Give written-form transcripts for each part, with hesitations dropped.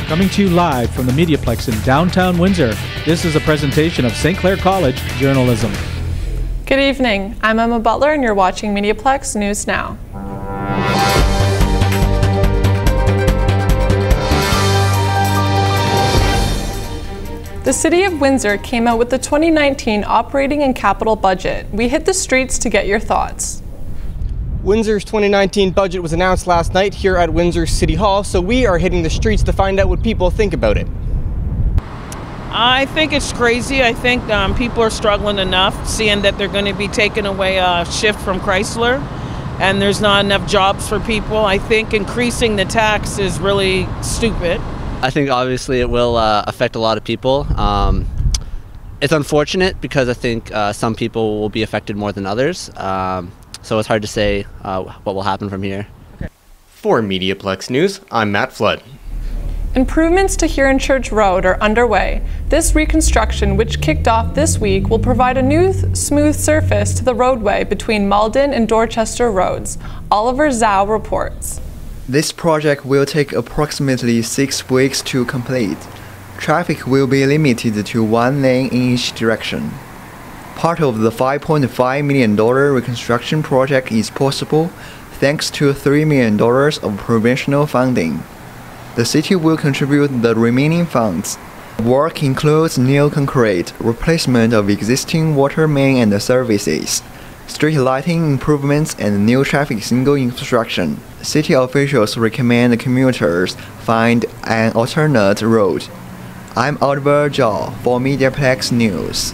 Coming to you live from the MediaPlex in downtown Windsor, this is a presentation of St. Clair College Journalism. Good evening. I'm Emma Butler and you're watching MediaPlex News Now. The City of Windsor came out with the 2019 operating and capital budget. We hit the streets to get your thoughts. Windsor's 2019 budget was announced last night here at Windsor City Hall, so we are hitting the streets to find out what people think about it. I think it's crazy. I think people are struggling enough, seeing that they're going to be taking away a shift from Chrysler, and there's not enough jobs for people. I think increasing the tax is really stupid. I think obviously it will affect a lot of people. It's unfortunate because I think some people will be affected more than others. So it's hard to say what will happen from here. For MediaPlex News, I'm Matt Flood. Improvements to Huron Church Road are underway. This reconstruction, which kicked off this week, will provide a new smooth surface to the roadway between Malden and Dorchester roads. Oliver Zhao reports. This project will take approximately 6 weeks to complete. Traffic will be limited to 1 lane in each direction. Part of the $5.5 million reconstruction project is possible thanks to $3 million of provincial funding. The city will contribute the remaining funds. Work includes new concrete, replacement of existing water main and services, street lighting improvements, and new traffic signal infrastructure. City officials recommend commuters find an alternate route. I'm Oliver Zhao for MediaPlex News.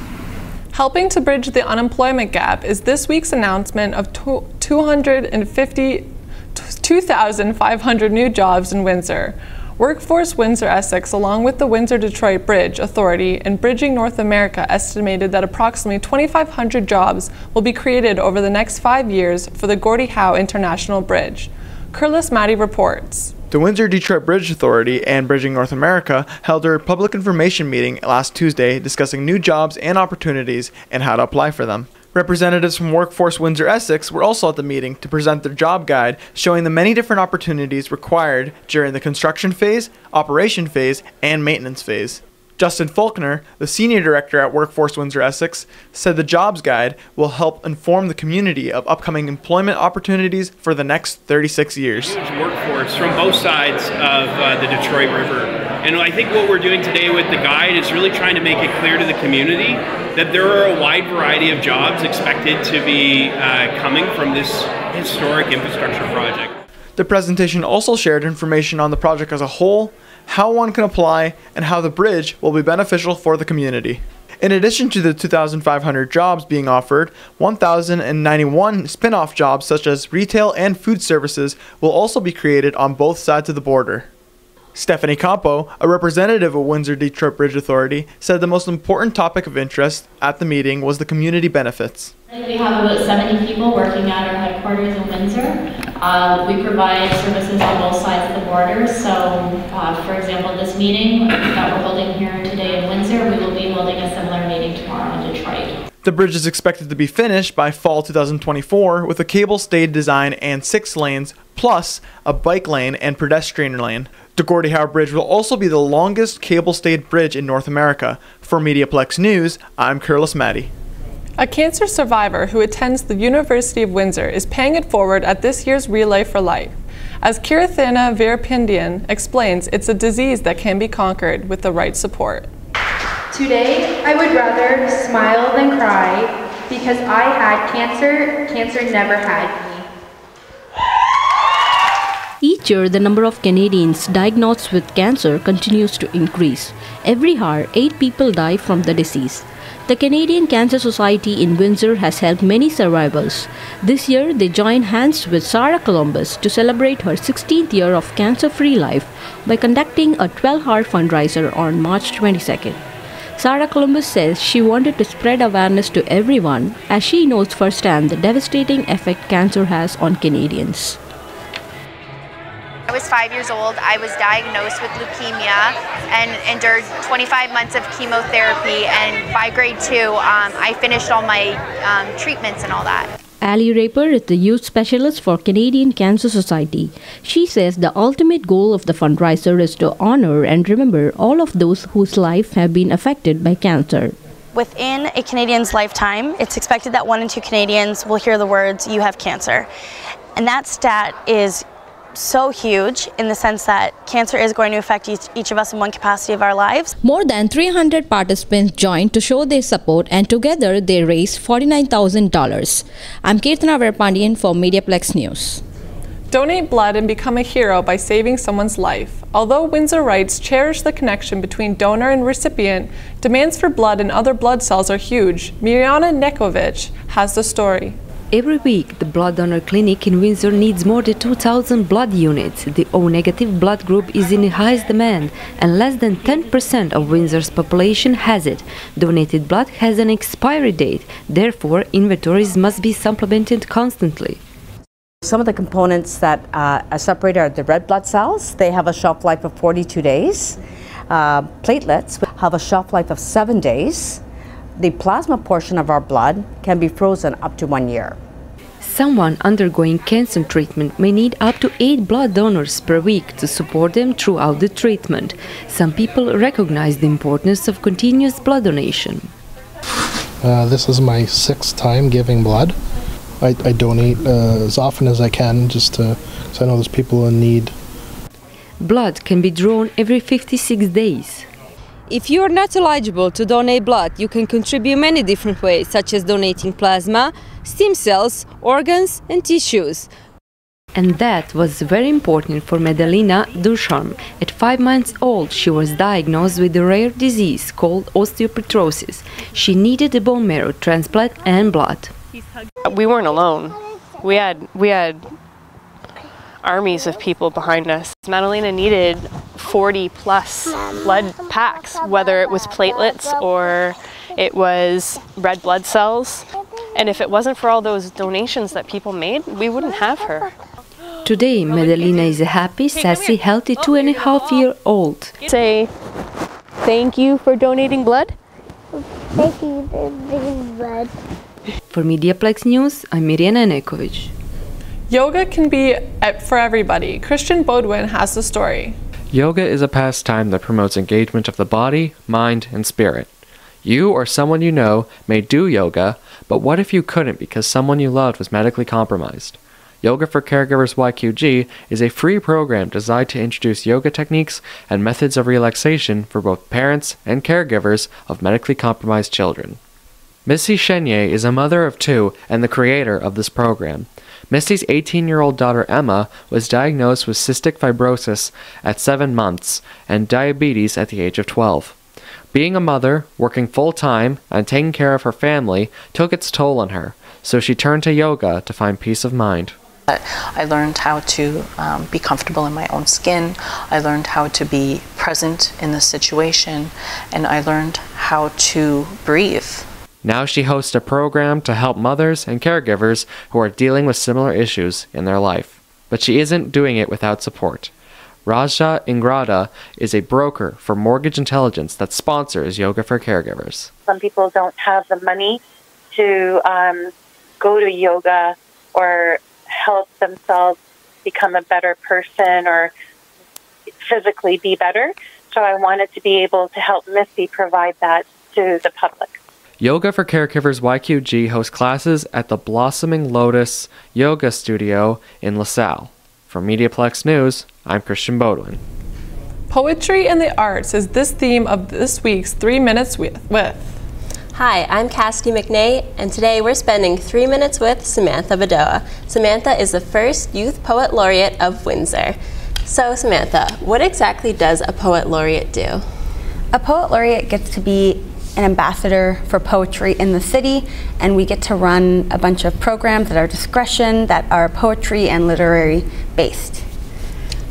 Helping to bridge the unemployment gap is this week's announcement of 2,500 new jobs in Windsor. Workforce Windsor Essex, along with the Windsor-Detroit Bridge Authority and Bridging North America, estimated that approximately 2,500 jobs will be created over the next 5 years for the Gordie Howe International Bridge. Curlis Maddie reports. The Windsor-Detroit Bridge Authority and Bridging North America held a public information meeting last Tuesday discussing new jobs and opportunities and how to apply for them. Representatives from Workforce Windsor Essex were also at the meeting to present their job guide showing the many different opportunities required during the construction phase, operation phase, and maintenance phase. Justin Faulkner, the Senior Director at Workforce Windsor Essex, said the jobs guide will help inform the community of upcoming employment opportunities for the next 36 years. Huge workforce from both sides of the Detroit River. And I think what we're doing today with the guide is really trying to make it clear to the community that there are a wide variety of jobs expected to be coming from this historic infrastructure project. The presentation also shared information on the project as a whole, how one can apply, and how the bridge will be beneficial for the community. In addition to the 2,500 jobs being offered, 1,091 spin-off jobs such as retail and food services will also be created on both sides of the border. Stephanie Campo, a representative of Windsor-Detroit Bridge Authority, said the most important topic of interest at the meeting was the community benefits. We have about 70 people working at our headquarters in Windsor. We provide services on both sides of the border. So, for example, this meeting that we're holding here today in Windsor, we will be holding a similar meeting tomorrow in Detroit. The bridge is expected to be finished by fall 2024 with a cable-stayed design and 6 lanes, plus a bike lane and pedestrian lane. The Gordie Howe Bridge will also be the longest cable-stayed bridge in North America. For MediaPlex News, I'm Curlis Maddie. A cancer survivor who attends the University of Windsor is paying it forward at this year's Relay for Life. As Kirathana Veerapandyan explains, it's a disease that can be conquered with the right support. Today, I would rather smile than cry because I had cancer. Cancer never had me. Each year, the number of Canadians diagnosed with cancer continues to increase. Every hour, 8 people die from the disease. The Canadian Cancer Society in Windsor has helped many survivors. This year, they joined hands with Sarah Columbus to celebrate her 16th year of cancer-free life by conducting a 12-hour fundraiser on March 22nd. Sarah Columbus says she wanted to spread awareness to everyone as she knows firsthand the devastating effect cancer has on Canadians. I was 5 years old. I was diagnosed with leukemia and endured 25 months of chemotherapy, and by grade 2, I finished all my treatments and all that. Ali Raper is the youth specialist for Canadian Cancer Society. She says the ultimate goal of the fundraiser is to honor and remember all of those whose lives have been affected by cancer. Within a Canadian's lifetime, it's expected that 1 in 2 Canadians will hear the words, "You have cancer." And that stat is so huge in the sense that cancer is going to affect each of us in one capacity of our lives. More than 300 participants joined to show their support, and together they raised $49,000. I'm Kirtana Verpandian for MediaPlex News. Donate blood and become a hero by saving someone's life. Although Windsor Rights cherish the connection between donor and recipient, demands for blood and other blood cells are huge. Mirjana Nekovic has the story. Every week, the blood donor clinic in Windsor needs more than 2,000 blood units. The O-negative blood group is in the highest demand, and less than 10% of Windsor's population has it. Donated blood has an expiry date, therefore inventories must be supplemented constantly. Some of the components that are separated are the red blood cells. They have a shelf life of 42 days. Platelets have a shelf life of 7 days. The plasma portion of our blood can be frozen up to 1 year. Someone undergoing cancer treatment may need up to 8 blood donors per week to support them throughout the treatment. Some people recognize the importance of continuous blood donation. This is my 6th time giving blood. I donate as often as I can because I know there's people in need. Blood can be drawn every 56 days. If you are not eligible to donate blood, you can contribute many different ways, such as donating plasma, stem cells, organs and tissues. And that was very important for Medalina Ducharme. At 5 months old, she was diagnosed with a rare disease called osteopetrosis. She needed a bone marrow transplant and blood. We weren't alone. We had armies of people behind us. Madalena needed 40 plus blood packs, whether it was platelets or it was red blood cells. And if it wasn't for all those donations that people made, we wouldn't have her. Today, Medalina is a happy, sassy, healthy 2.5-year-old. Say thank you for donating blood. Thank you for donating blood. For MediaPlex News, I'm Mirjana Nekovic. Yoga can be for everybody. Christian Bodwin has the story. Yoga is a pastime that promotes engagement of the body, mind, and spirit. You or someone you know may do yoga, but what if you couldn't because someone you loved was medically compromised? Yoga for Caregivers YQG is a free program designed to introduce yoga techniques and methods of relaxation for both parents and caregivers of medically compromised children. Missy Chenier is a mother of 2 and the creator of this program. Missy's 18-year-old daughter Emma was diagnosed with cystic fibrosis at 7 months and diabetes at the age of 12. Being a mother, working full-time, and taking care of her family took its toll on her, so she turned to yoga to find peace of mind. I learned how to be comfortable in my own skin. I learned how to be present in the situation, and I learned how to breathe. Now she hosts a program to help mothers and caregivers who are dealing with similar issues in their life. But she isn't doing it without support. Raja Ingrata is a broker for Mortgage Intelligence that sponsors Yoga for Caregivers. Some people don't have the money to go to yoga or help themselves become a better person or physically be better. So I wanted to be able to help Missy provide that to the public. Yoga for Caregivers YQG hosts classes at the Blossoming Lotus Yoga Studio in LaSalle. For MediaPlex News, I'm Christian Bodwin. Poetry and the arts is this theme of this week's 3 Minutes with. Hi, I'm Cassidy McNay, and today we're spending 3 minutes with Samantha Bedoa. Samantha is the first Youth Poet Laureate of Windsor. So Samantha, what exactly does a Poet Laureate do? A Poet Laureate gets to be an ambassador for poetry in the city, and we get to run a bunch of programs at our discretion that are poetry and literary based.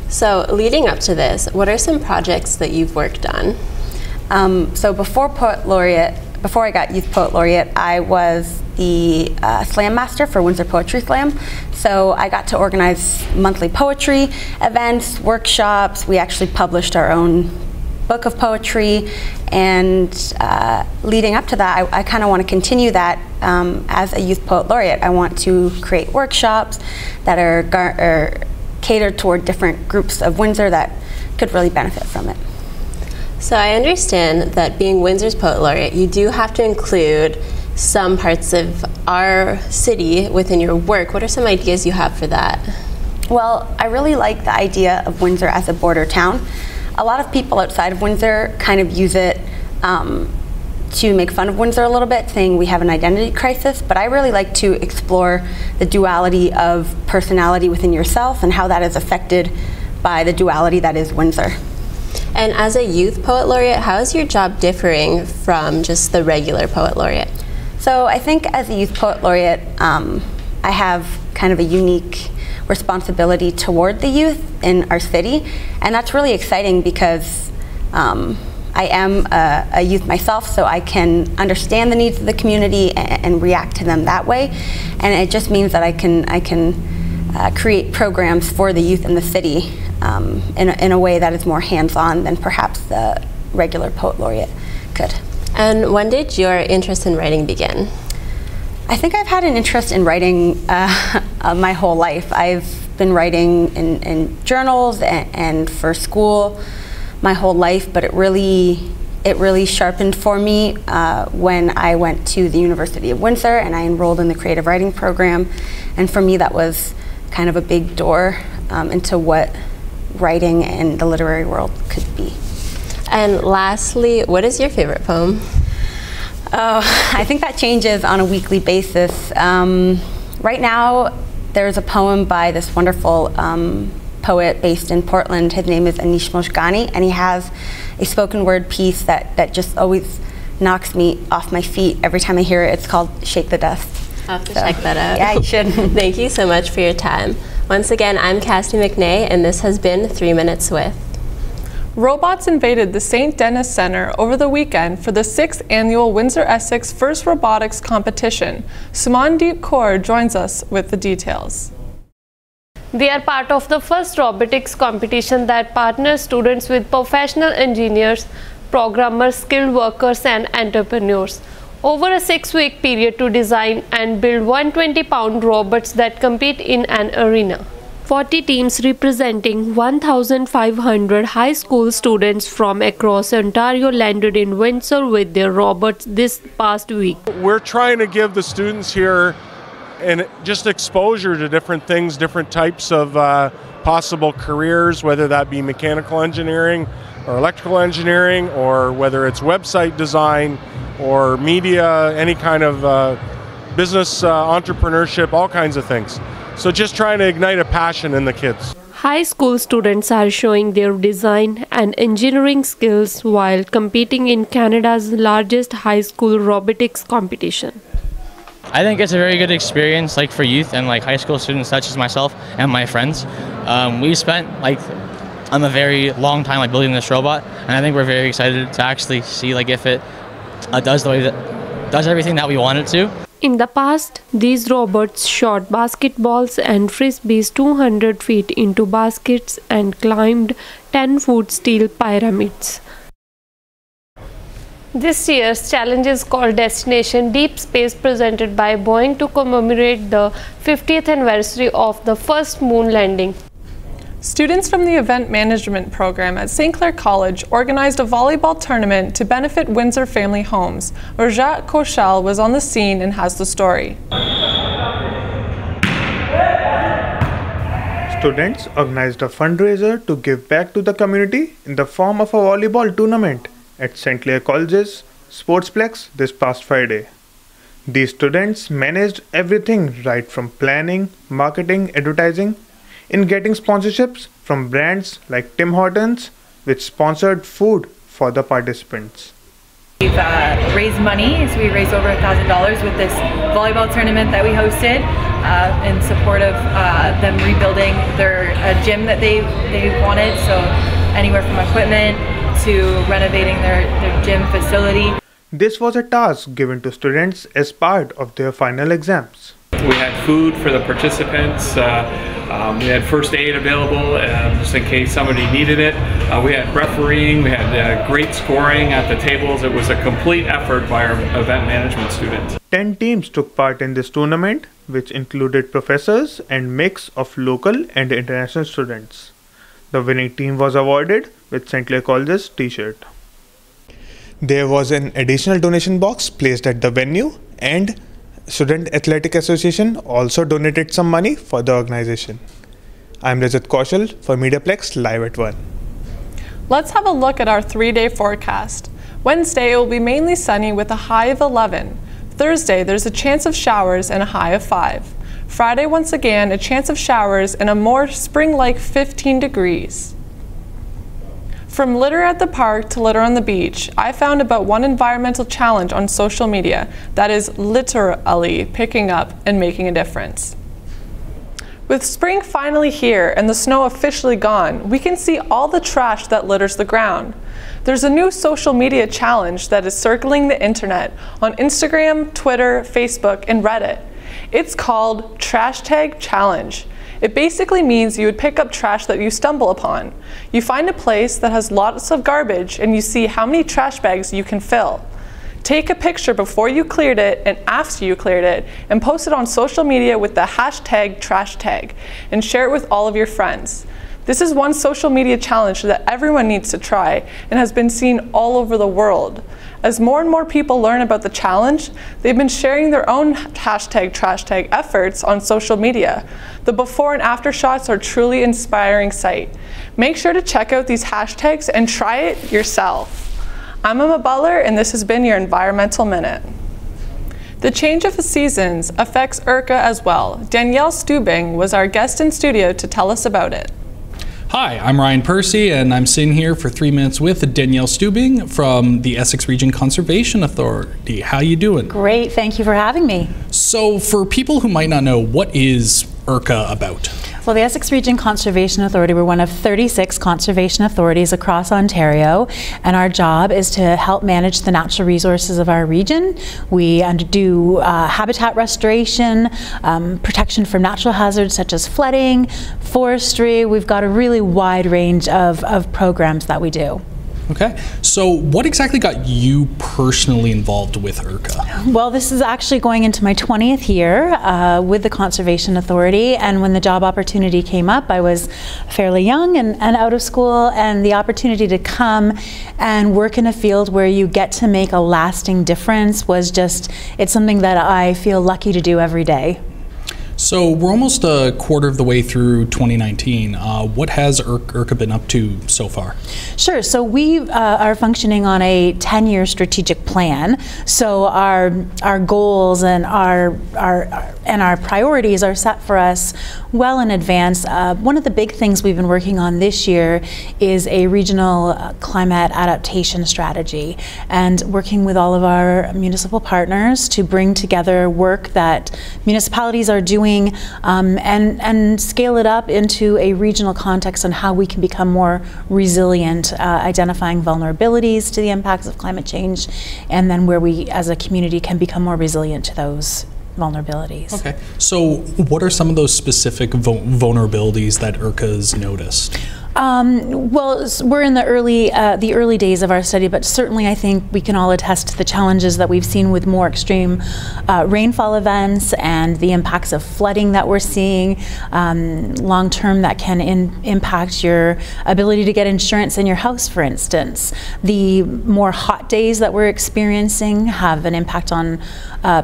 So leading up to this, what are some projects that you've worked on? So before I got Youth Poet Laureate, I was the Slam Master for Windsor Poetry Slam. So I got to organize monthly poetry events, workshops. We actually published our own book of poetry, and leading up to that, I kind of want to continue that as a Youth Poet Laureate. I want to create workshops that are catered toward different groups of Windsor that could really benefit from it. So I understand that being Windsor's Poet Laureate, you do have to include some parts of our city within your work. What are some ideas you have for that? Well, I really like the idea of Windsor as a border town. A lot of people outside of Windsor kind of use it to make fun of Windsor a little bit, saying we have an identity crisis, but I really like to explore the duality of personality within yourself and how that is affected by the duality that is Windsor. And as a Youth Poet Laureate, how is your job differing from just the regular Poet Laureate? So I think as a Youth Poet Laureate, I have kind of a unique responsibility toward the youth in our city, and that's really exciting because I am a youth myself, so I can understand the needs of the community and react to them that way, and it just means that I can create programs for the youth in the city in a way that is more hands-on than perhaps the regular Poet Laureate could. And when did your interest in writing begin? I think I've had an interest in writing my whole life. I've been writing in journals and for school my whole life, but it really sharpened for me when I went to the University of Windsor and I enrolled in the creative writing program, and for me that was kind of a big door into what writing and the literary world could be. And lastly, what is your favorite poem? Oh, I think that changes on a weekly basis. Right now, there's a poem by this wonderful poet based in Portland. His name is Anish Moshgani, and he has a spoken word piece that just always knocks me off my feet every time I hear it. It's called Shake the Dust. I'll have to check that out. Yeah, you should. Thank you so much for your time. Once again, I'm Cassie McNay, and this has been 3 Minutes With. Robots invaded the St. Denis Center over the weekend for the 6th annual Windsor-Essex First Robotics Competition. Sumandeep Kaur joins us with the details. They are part of the first robotics competition that partners students with professional engineers, programmers, skilled workers and entrepreneurs over a 6-week period to design and build 120-pound robots that compete in an arena. 40 teams representing 1,500 high school students from across Ontario landed in Windsor with their robots this past week. We're trying to give the students here and just exposure to different things, different types of possible careers, whether that be mechanical engineering or electrical engineering, or whether it's website design or media, any kind of business entrepreneurship, all kinds of things. So just trying to ignite a passion in the kids. High school students are showing their design and engineering skills while competing in Canada's largest high school robotics competition. I think it's a very good experience, like for youth and like high school students such as myself and my friends. We spent a very long time building this robot, and I think we're very excited to actually see if it does everything that we want it to. In the past, these robots shot basketballs and frisbees 200 feet into baskets and climbed 10-foot steel pyramids. This year's challenge is called Destination Deep Space, presented by Boeing to commemorate the 50th anniversary of the first moon landing. Students from the event management program at St. Clair College organized a volleyball tournament to benefit Windsor Family Homes. Rajat Koshal was on the scene and has the story. Students organized a fundraiser to give back to the community in the form of a volleyball tournament at St. Clair College's Sportsplex this past Friday. These students managed everything right from planning, marketing, advertising, in getting sponsorships from brands like Tim Hortons, which sponsored food for the participants. We've raised money, so we raised over $1,000 with this volleyball tournament that we hosted in support of them rebuilding their gym that they wanted, so anywhere from equipment to renovating their gym facility. This was a task given to students as part of their final exams. We had food for the participants. We had first aid available just in case somebody needed it. We had refereeing, we had great scoring at the tables. It was a complete effort by our event management students. 10 teams took part in this tournament, which included professors and mix of local and international students. The winning team was awarded with St. Clair College's t-shirt. There was an additional donation box placed at the venue, and Student Athletic Association also donated some money for the organization. I'm Rajat Kaushal for MediaPlex Live at 1. Let's have a look at our 3-day forecast. Wednesday, it will be mainly sunny with a high of 11. Thursday, there's a chance of showers and a high of 5. Friday, once again, a chance of showers and a more spring-like 15 degrees. From litter at the park to litter on the beach, I found about one environmental challenge on social media that is literally picking up and making a difference. With spring finally here and the snow officially gone, we can see all the trash that litters the ground. There's a new social media challenge that is circling the internet on Instagram, Twitter, Facebook, and Reddit. It's called Trash Tag Challenge. It basically means you would pick up trash that you stumble upon. You find a place that has lots of garbage and you see how many trash bags you can fill. Take a picture before you cleared it and after you cleared it and post it on social media with the hashtag #TrashTag and share it with all of your friends. This is one social media challenge that everyone needs to try and has been seen all over the world. As more and more people learn about the challenge, they've been sharing their own hashtag #TrashTag efforts on social media. The before and after shots are truly inspiring sight. Make sure to check out these hashtags and try it yourself. I'm Emma Butler and this has been your Environmental Minute. The change of the seasons affects IRCA as well. Danielle Stubing was our guest in studio to tell us about it. Hi, I'm Ryan Percy, and I'm sitting here for 3 minutes with Danielle Stubing from the Essex Region Conservation Authority. How you doing? Great, thank you for having me. So, for people who might not know, what is IRCA about? Well, the Essex Region Conservation Authority, we're one of 36 conservation authorities across Ontario, and our job is to help manage the natural resources of our region. We do habitat restoration, protection from natural hazards such as flooding, forestry. We've got a really wide range of programs that we do. Okay, so what exactly got you personally involved with IRCA? Well, this is actually going into my 20th year with the Conservation Authority, and when the job opportunity came up, I was fairly young and out of school, and the opportunity to come and work in a field where you get to make a lasting difference was just, it's something that I feel lucky to do every day. So we're almost a quarter of the way through 2019. What has IRCA been up to so far? Sure. So we are functioning on a 10-year strategic plan. So our goals and our priorities are set for us well in advance. One of the big things we've been working on this year is a regional climate adaptation strategy, and working with all of our municipal partners to bring together work that municipalities are doing and scale it up into a regional context on how we can become more resilient, identifying vulnerabilities to the impacts of climate change, and then where we as a community can become more resilient to those vulnerabilities. Okay, so what are some of those specific vulnerabilities that IRCA's noticed? Well, we're in the early days of our study, but certainly I think we can all attest to the challenges that we've seen with more extreme rainfall events and the impacts of flooding that we're seeing long term that can impact your ability to get insurance in your house, for instance. The more hot days that we're experiencing have an impact on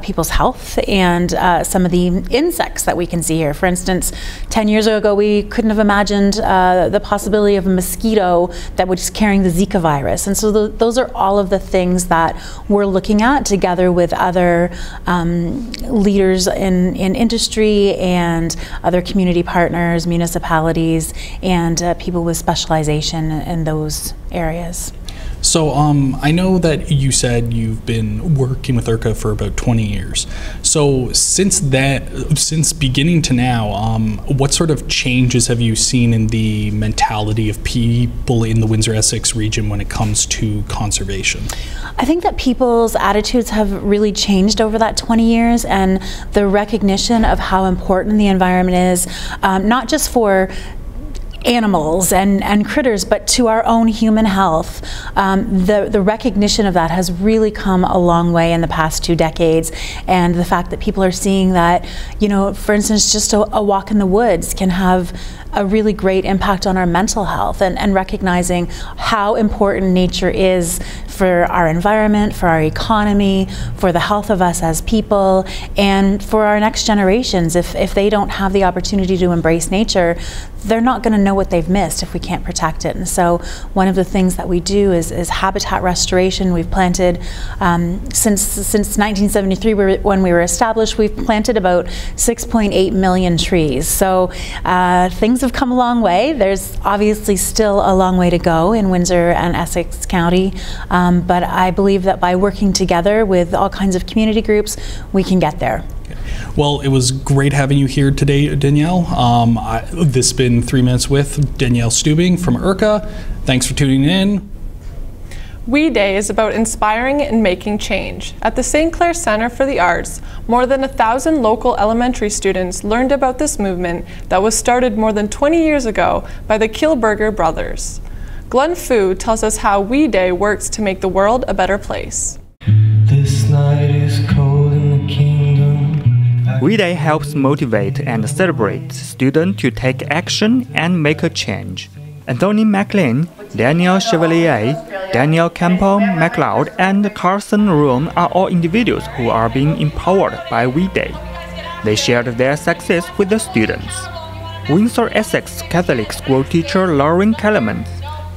people's health and some of the insects that we can see here. For instance, 10 years ago we couldn't have imagined the possibility of a mosquito that was carrying the Zika virus. And so those are all of the things that we're looking at together with other leaders in industry and other community partners, municipalities, and people with specialization in those areas. So I know that you said you've been working with IRCA for about 20 years. So since beginning to now, what sort of changes have you seen in the mentality of people in the Windsor-Essex region when it comes to conservation? I think that people's attitudes have really changed over that 20 years, and the recognition of how important the environment is, not just for animals and critters, but to our own human health. The recognition of that has really come a long way in the past 2 decades, and the fact that people are seeing that, you know, for instance, just a walk in the woods can have a really great impact on our mental health, and recognizing how important nature is for our environment, for our economy, for the health of us as people, and for our next generations. If they don't have the opportunity to embrace nature, they're not going to know what they've missed if we can't protect it. And so one of the things that we do is habitat restoration. We've planted, since 1973 when we were established, we've planted about 6.8 million trees. So things have come a long way. There's obviously still a long way to go in Windsor and Essex County, but I believe that by working together with all kinds of community groups, we can get there. Well, it was great having you here today, Danielle. This has been 3 Minutes with Danielle Stubing from IRCA. Thanks for tuning in. We Day is about inspiring and making change. At the St. Clair Center for the Arts, more than 1,000 local elementary students learned about this movement that was started more than 20 years ago by the Kielburger brothers. Glenn Fu tells us how We Day works to make the world a better place. This night is cold in the kingdom. We Day helps motivate and celebrate students to take action and make a change. Anthony McLean, Daniel Chevalier, Daniel Campbell MacLeod, and Carson Room are all individuals who are being empowered by We Day. They shared their success with the students. Windsor-Essex Catholic school teacher Lauren Kellerman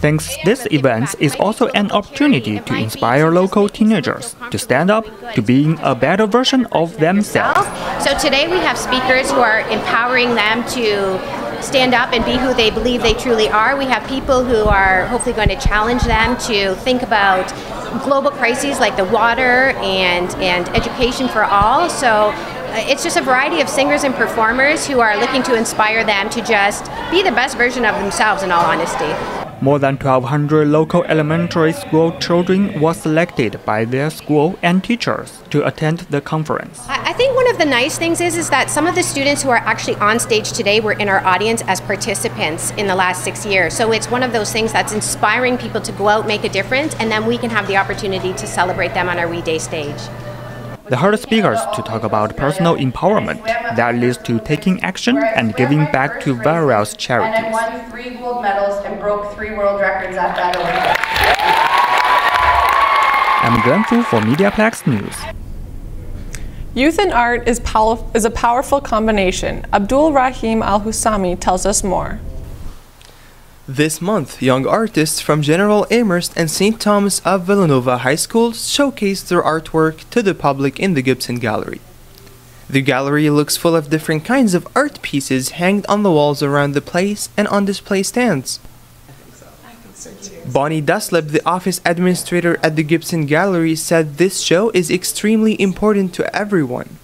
thinks this event is also an opportunity to inspire local teenagers to stand up to being a better version of themselves. So today we have speakers who are empowering them to stand up and be who they believe they truly are. We have people who are hopefully going to challenge them to think about global crises like the water and education for all. So it's just a variety of singers and performers who are looking to inspire them to just be the best version of themselves, in all honesty. More than 1,200 local elementary school children were selected by their school and teachers to attend the conference. I think one of the nice things is that some of the students who are actually on stage today were in our audience as participants in the last 6 years. So it's one of those things that's inspiring people to go out, make a difference, and then we can have the opportunity to celebrate them on our We Day stage. They heard speakers to talk about personal empowerment that leads to taking action and giving back to various charities. And won 3 gold medals and broke 3 world records at that Olympics. I'm Glenn Fu for MediaPlex News. Youth and art is a powerful combination. Abdul Rahim Al-Husami tells us more. This month, young artists from General Amherst and St. Thomas of Villanova High Schools showcased their artwork to the public in the Gibson Gallery. The gallery looks full of different kinds of art pieces hanged on the walls around the place and on display stands. Bonnie Duslip, the office administrator at the Gibson Gallery, said this show is extremely important to everyone.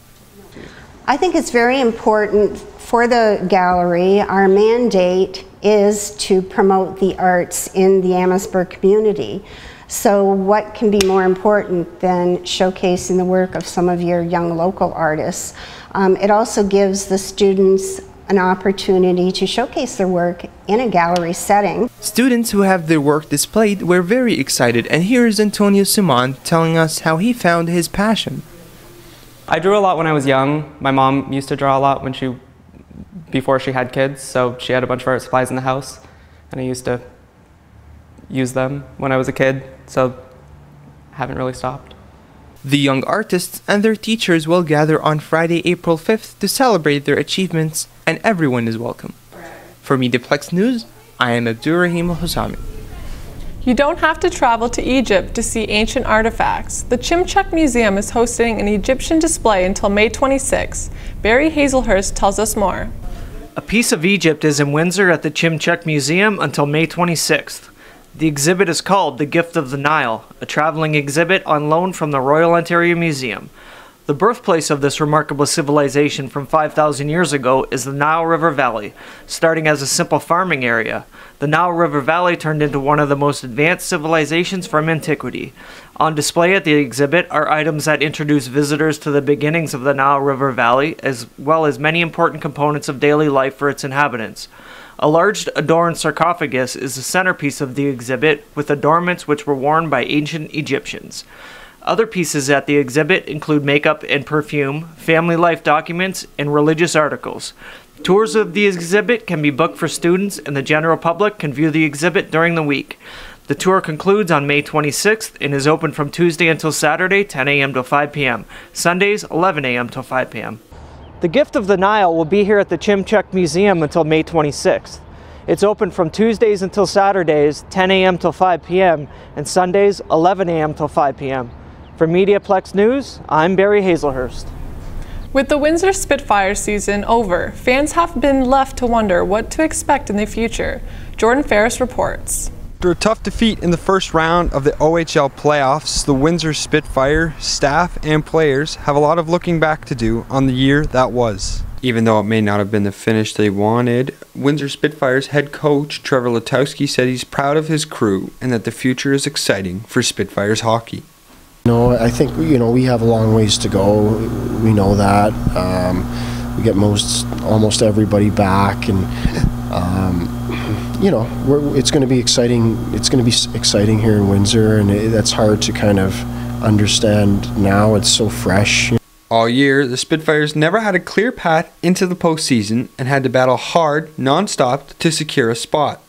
I think it's very important for the gallery. Our mandate is to promote the arts in the Amherstburg community. So what can be more important than showcasing the work of some of your young local artists? It also gives the students an opportunity to showcase their work in a gallery setting. Students who have their work displayed were very excited, and here's Antonio Simon telling us how he found his passion. I drew a lot when I was young. My mom used to draw a lot before she had kids, so she had a bunch of art supplies in the house, and I used to use them when I was a kid, so I haven't really stopped. The young artists and their teachers will gather on Friday, April 5th to celebrate their achievements, and everyone is welcome. For MediaPlex News, I am Abdurrahim Al-Husami. You don't have to travel to Egypt to see ancient artifacts. The Chimchak Museum is hosting an Egyptian display until May 26. Barry Hazelhurst tells us more. A piece of Egypt is in Windsor at the Chimchak Museum until May 26th. The exhibit is called The Gift of the Nile, a traveling exhibit on loan from the Royal Ontario Museum. The birthplace of this remarkable civilization from 5,000 years ago is the Nile River Valley. Starting as a simple farming area, the Nile River Valley turned into one of the most advanced civilizations from antiquity. On display at the exhibit are items that introduce visitors to the beginnings of the Nile River Valley, as well as many important components of daily life for its inhabitants. A large adorned sarcophagus is the centerpiece of the exhibit, with adornments which were worn by ancient Egyptians. Other pieces at the exhibit include makeup and perfume, family life documents, and religious articles. Tours of the exhibit can be booked for students, and the general public can view the exhibit during the week. The tour concludes on May 26th and is open from Tuesday until Saturday, 10 a.m. to 5 p.m., Sundays, 11 a.m. till 5 p.m. The Gift of the Nile will be here at the Chimchuk Museum until May 26th. It's open from Tuesdays until Saturdays, 10 a.m. till 5 p.m., and Sundays, 11 a.m. till 5 p.m. For MediaPlex News, I'm Barry Hazelhurst. With the Windsor Spitfire season over, fans have been left to wonder what to expect in the future. Jordan Ferris reports. After a tough defeat in the first round of the OHL playoffs, the Windsor Spitfire staff and players have a lot of looking back to do on the year that was. Even though it may not have been the finish they wanted, Windsor Spitfire's head coach Trevor Letowski said he's proud of his crew and that the future is exciting for Spitfires hockey. No, I think we have a long ways to go. We know that. We get almost everybody back, and it's going to be exciting. It's going to be exciting here in Windsor, and that's hard to kind of understand now. It's so fresh. All year, the Spitfires never had a clear path into the postseason and had to battle hard, non-stop to secure a spot.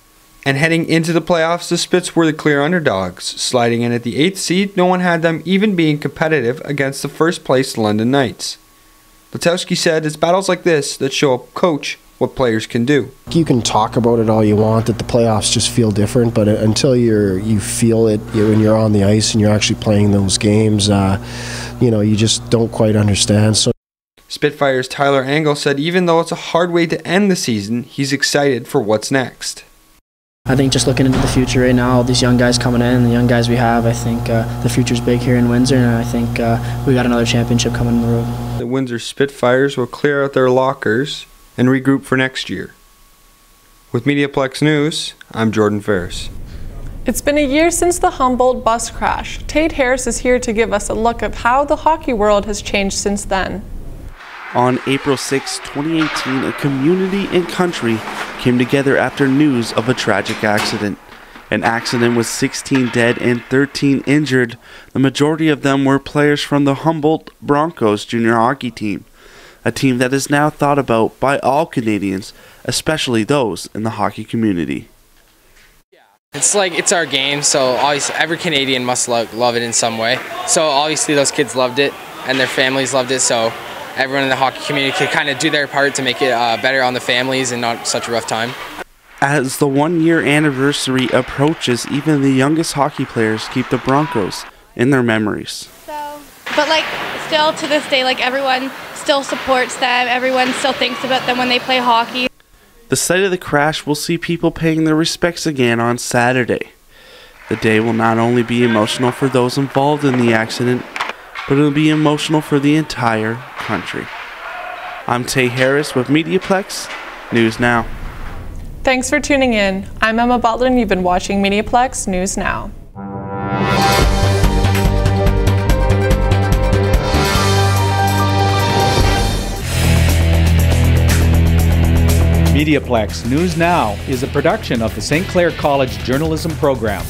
And heading into the playoffs, the Spits were the clear underdogs. Sliding in at the 8th seed, no one had them even being competitive against the first-place London Knights. Letowski said it's battles like this that show a coach what players can do. You can talk about it all you want, that the playoffs just feel different, but until you feel it when you're on the ice and you're actually playing those games, you just don't quite understand. So Spitfires' Tyler Angle said even though it's a hard way to end the season, he's excited for what's next. I think just looking into the future right now, all these young guys coming in, the young guys we have, I think the future's big here in Windsor, and I think we got another championship coming in the road. The Windsor Spitfires will clear out their lockers and regroup for next year. With MediaPlex News, I'm Jordan Ferris. It's been a year since the Humboldt bus crash. Tate Harris is here to give us a look at how the hockey world has changed since then. On April 6, 2018, a community and country came together after news of a tragic accident. An accident with 16 dead and 13 injured. The majority of them were players from the Humboldt Broncos junior hockey team, a team that is now thought about by all Canadians, especially those in the hockey community. It's our game, so obviously every Canadian must love it in some way. So obviously those kids loved it and their families loved it, so everyone in the hockey community could kind of do their part to make it better on the families and not such a rough time. As the 1-year anniversary approaches, even the youngest hockey players keep the Broncos in their memories. But still to this day, everyone still supports them, everyone still thinks about them when they play hockey. The site of the crash will see people paying their respects again on Saturday. The day will not only be emotional for those involved in the accident, but it will be emotional for the entire country. I'm Tate Harris with MediaPlex News Now. Thanks for tuning in. I'm Emma Butler, and you've been watching MediaPlex News Now. MediaPlex News Now is a production of the St. Clair College Journalism Program.